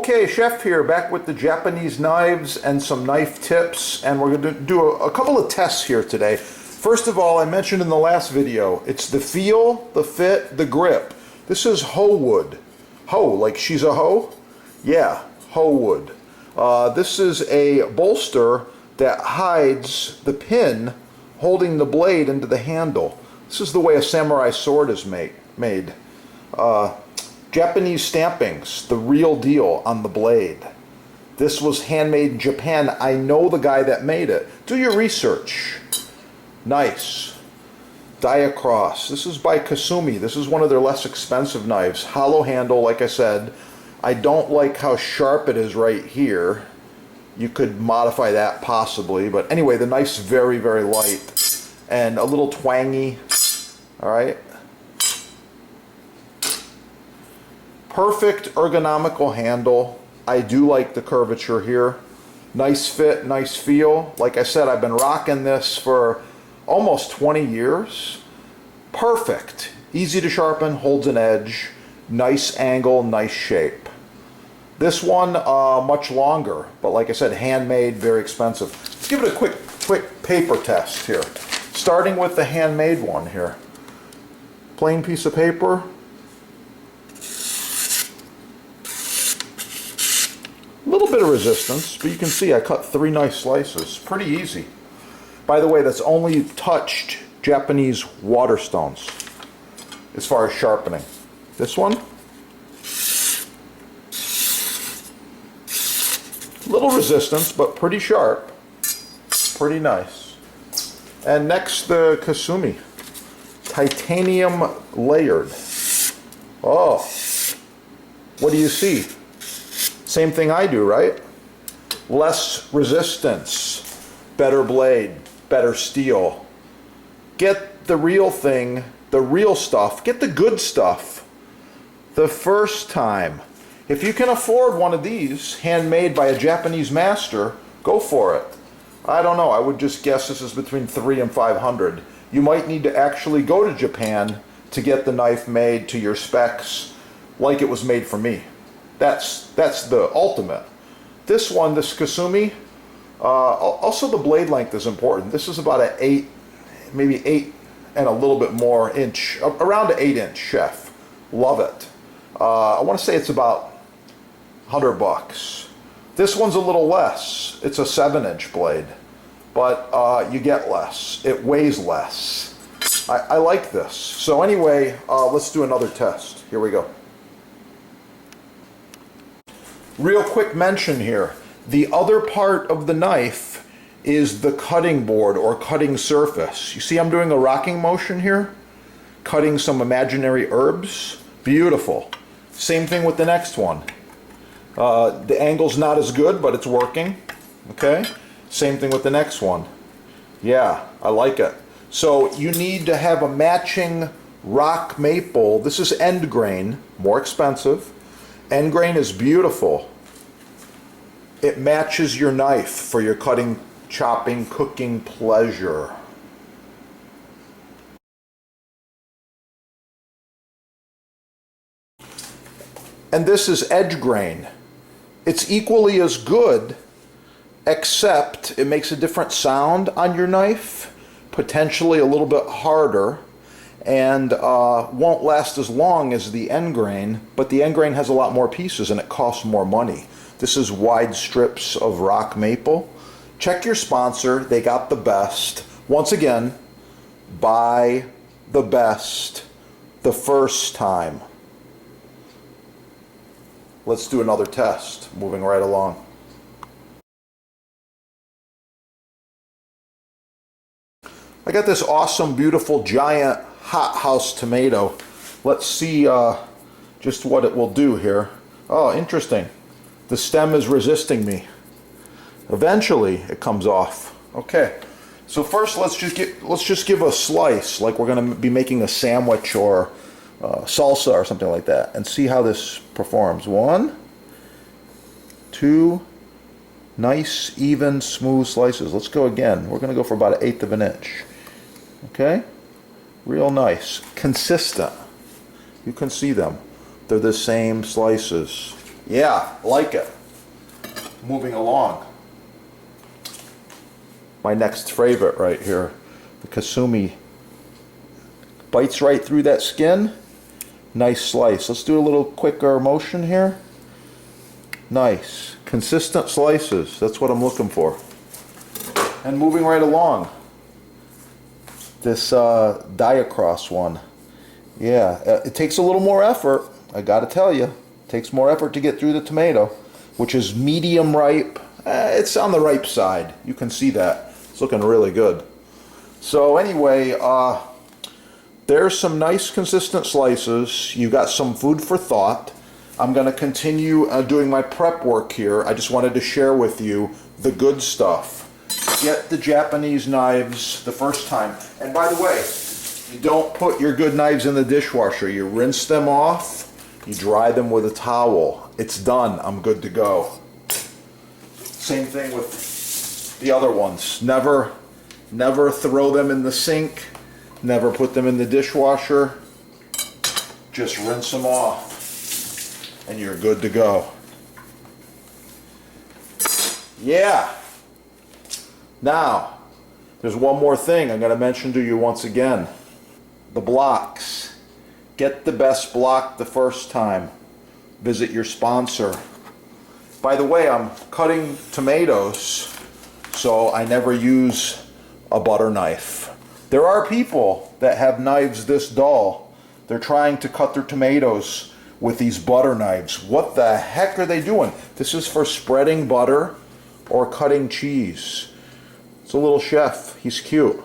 Okay, Chef here, back with the Japanese knives and some knife tips, and we're going to do a couple of tests here today. First of all, I mentioned in the last video, it's the feel, the fit, the grip. This is hoe wood. Hoe, like she's a hoe? Yeah, hoe wood. This is a bolster that hides the pin holding the blade into the handle. This is the way a samurai sword is made. Japanese stampings, the real deal on the blade. This was handmade in Japan. I know the guy that made it. Do your research. Nice. Die across. This is by Kasumi. This is one of their less expensive knives. Hollow handle, like I said. I don't like how sharp it is right here. You could modify that possibly, but anyway, the knife's very, very light and a little twangy. All right. Perfect ergonomical handle. I do like the curvature here. Nice fit, nice feel. Like I said, I've been rocking this for almost 20 years. Perfect. Easy to sharpen, holds an edge. Nice angle, nice shape. This one, much longer, but like I said, handmade, very expensive. Let's give it a quick paper test here. Starting with the handmade one here. Plain piece of paper. A little bit of resistance, but you can see I cut 3 nice slices. Pretty easy. By the way, that's only touched Japanese water stones as far as sharpening. This one, little resistance, but pretty sharp. Pretty nice. And next, the Kasumi. Titanium layered. Oh, what do you see? Same thing I do, right? Less resistance, better blade, better steel. Get the real thing, the real stuff, get the good stuff the first time. If you can afford one of these, handmade by a Japanese master, go for it. I don't know, I would just guess this is between $300 and $500. You might need to actually go to Japan to get the knife made to your specs like it was made for me. That's the ultimate. This one, this Kasumi, also the blade length is important. This is about an 8, maybe 8 and a little bit more inch, around an 8-inch chef. Love it. I want to say it's about $100. This one's a little less. It's a 7-inch blade, but you get less. It weighs less. I like this. So anyway, let's do another test. Here we go. Real quick mention here. The other part of the knife is the cutting board or cutting surface. You see I'm doing a rocking motion here? Cutting some imaginary herbs. Beautiful. Same thing with the next one. The angle's not as good, but it's working. Okay? Same thing with the next one. Yeah, I like it. So you need to have a matching rock maple. This is end grain, more expensive. End grain is beautiful. It matches your knife for your cutting, chopping, cooking pleasure. And this is edge grain. It's equally as good, except it makes a different sound on your knife, potentially a little bit harder, and won't last as long as the end grain, but the end grain has a lot more pieces and it costs more money. This is wide strips of rock maple. Check your sponsor, they got the best. Once again, buy the best the first time. Let's do another test, moving right along. I got this awesome, beautiful, giant hothouse tomato. Let's see just what it will do here. Oh, interesting. The stem is resisting me. Eventually, it comes off. Okay. So first, let's just give a slice, like we're going to be making a sandwich or salsa or something like that, and see how this performs. 1, 2, nice, even, smooth slices. Let's go again. We're going to go for about 1/8 of an inch. Okay? Real nice. Consistent. You can see them. They're the same slices. Yeah, like it. Moving along. My next favorite right here, the Kasumi. Bites right through that skin. Nice slice. Let's do a little quicker motion here. Nice. Consistent slices. That's what I'm looking for. And moving right along. This Diacross one. Yeah, it takes a little more effort. I gotta tell you. It takes more effort to get through the tomato, which is medium ripe. It's on the ripe side. You can see that. It's looking really good. So anyway, there's some nice consistent slices. You got some food for thought. I'm going to continue doing my prep work here. I just wanted to share with you the good stuff. Get the Japanese knives the first time. And by the way, you don't put your good knives in the dishwasher. You rinse them off. You dry them with a towel. It's done. I'm good to go. Same thing with the other ones. Never throw them in the sink. Never put them in the dishwasher. Just rinse them off and you're good to go. Yeah. Now, there's one more thing I'm going to mention to you once again. The blocks. Get the best block the first time. Visit your sponsor. By the way, I'm cutting tomatoes, so I never use a butter knife. There are people that have knives this dull. They're trying to cut their tomatoes with these butter knives. What the heck are they doing? This is for spreading butter or cutting cheese. It's a little chef. He's cute.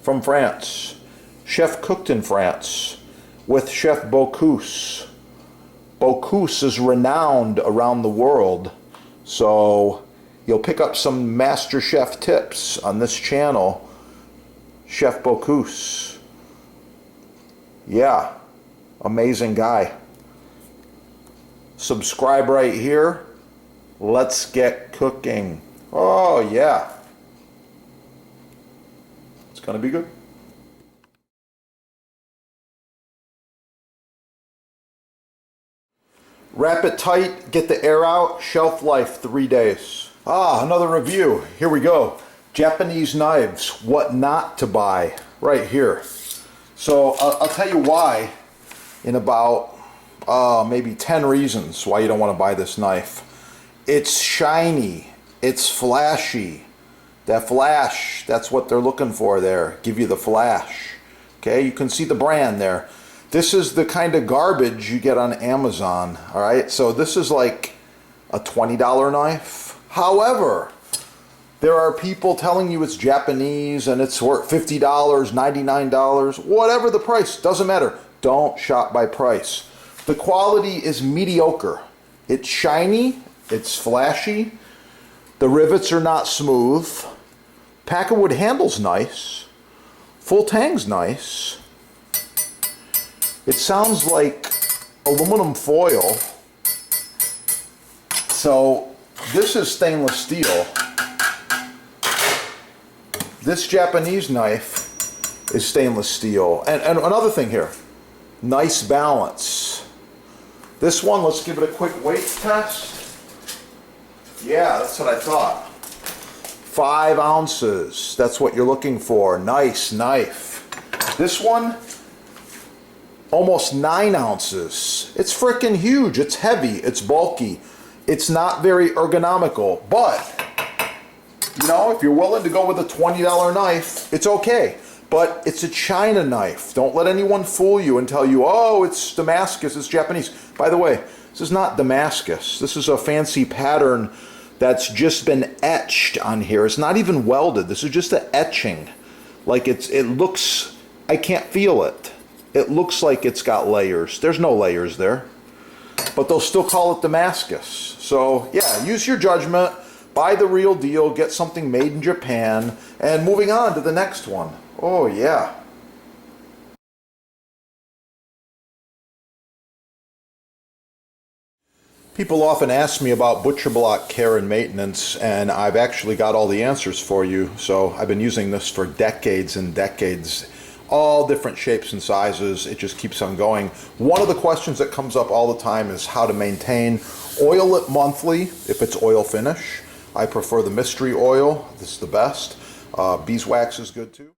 From France. Chef cooked in France with Chef Bocuse. Bocuse is renowned around the world. So you'll pick up some master chef tips on this channel. Chef Bocuse. Yeah, amazing guy. Subscribe right here. Let's get cooking. Oh yeah. It's gonna be good. Wrap it tight, get the air out, shelf life 3 days. Another review. Here we go. Japanese knives, what not to buy, right here. So I'll tell you why in about maybe 10 reasons why you don't want to buy this knife. It's shiny, it's flashy. That flash, that's what they're looking for there. Give you the flash. Okay, you can see the brand there. This is the kind of garbage you get on Amazon, all right? So this is like a $20 knife. However, there are people telling you it's Japanese and it's worth $50, $99, whatever the price, doesn't matter. Don't shop by price. The quality is mediocre. It's shiny, it's flashy, the rivets are not smooth, pack of wood handle's nice, full tang's nice. It sounds like aluminum foil. So this is stainless steel. This Japanese knife is stainless steel. And another thing here, nice balance. This one, let's give it a quick weight test. Yeah, that's what I thought. 5 ounces, that's what you're looking for. Nice knife. This one, almost 9 ounces. It's freaking huge. It's heavy. It's bulky. It's not very ergonomical. But, you know, if you're willing to go with a $20 knife, it's okay. But it's a China knife. Don't let anyone fool you and tell you, oh, it's Damascus, it's Japanese. By the way, this is not Damascus. This is a fancy pattern that's just been etched on here. It's not even welded. This is just an etching. Like it looks, I can't feel it. It looks like it's got layers. There's no layers there. But they'll still call it Damascus. So yeah, use your judgment. Buy the real deal. Get something made in Japan. And moving on to the next one. Oh yeah. People often ask me about butcher block care and maintenance, and I've actually got all the answers for you. So I've been using this for decades and decades. all different shapes and sizes. It just keeps on going. One of the questions that comes up all the time is how to maintain. Oil it monthly if it's oil finish. I prefer the mystery oil. This is the best. Beeswax is good too.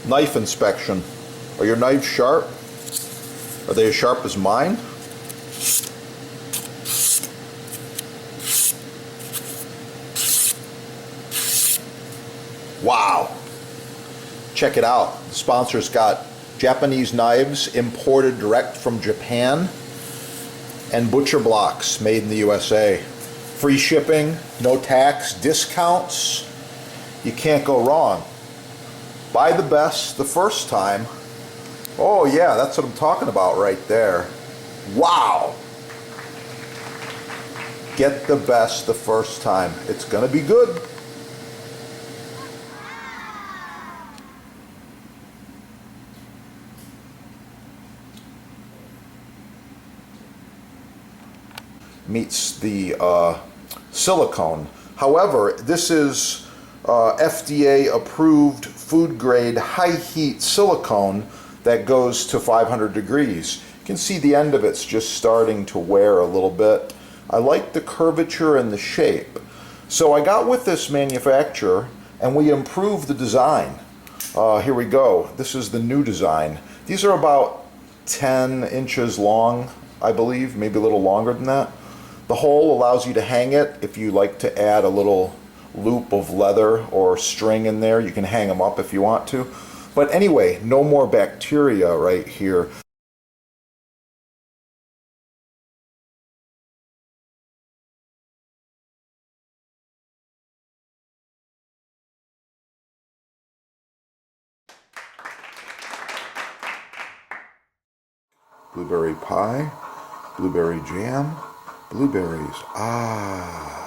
Knife inspection. Are your knives sharp? Are they as sharp as mine? Wow. Check it out. The sponsor's got Japanese knives imported direct from Japan and butcher blocks made in the USA. Free shipping, no tax, discounts. You can't go wrong. Buy the best the first time. Oh yeah, that's what I'm talking about right there. Wow. Get the best the first time. It's gonna be good. Meets the silicone. However, this is FDA approved food grade high heat silicone that goes to 500 degrees. You can see the end of it's just starting to wear a little bit. I like the curvature and the shape. So I got with this manufacturer and we improved the design. Here we go. This is the new design. These are about 10 inches long, I believe, maybe a little longer than that. The hole allows you to hang it. If you like to add a little loop of leather or string in there, you can hang them up if you want to. But anyway, no more bacteria right here. Blueberry pie, blueberry jam, blueberries. Ah.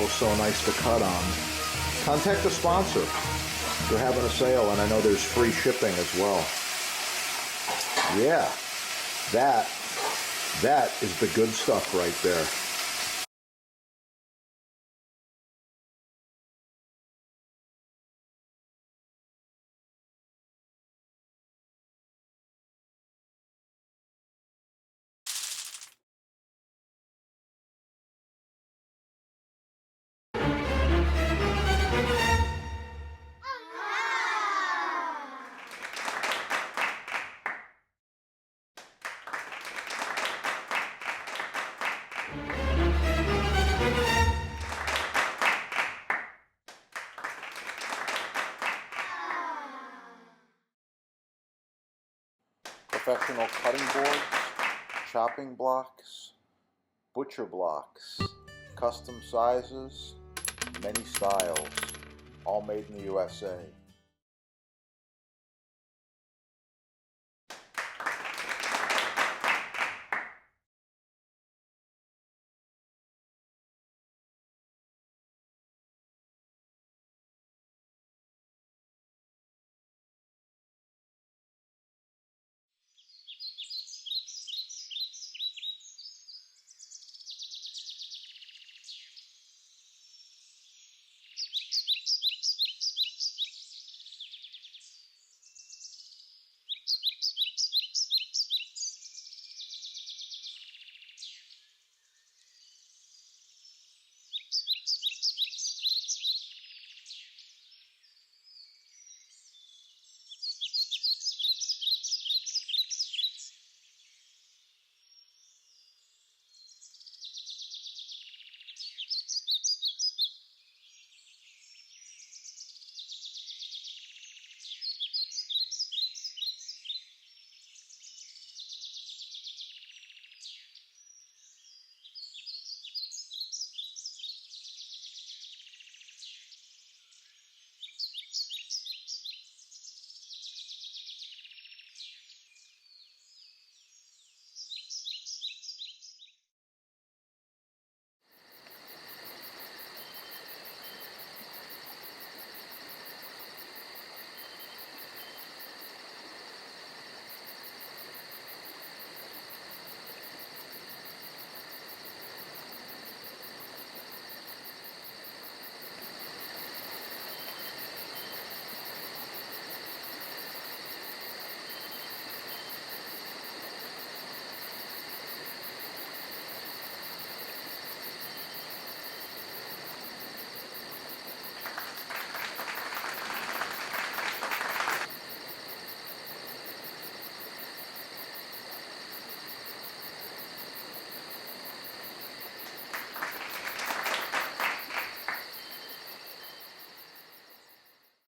so nice to cut on. Contact the sponsor. They're having a sale, and I know there's free shipping as well. Yeah, that is the good stuff right there. Professional cutting boards, chopping blocks, butcher blocks, custom sizes, many styles, all made in the USA.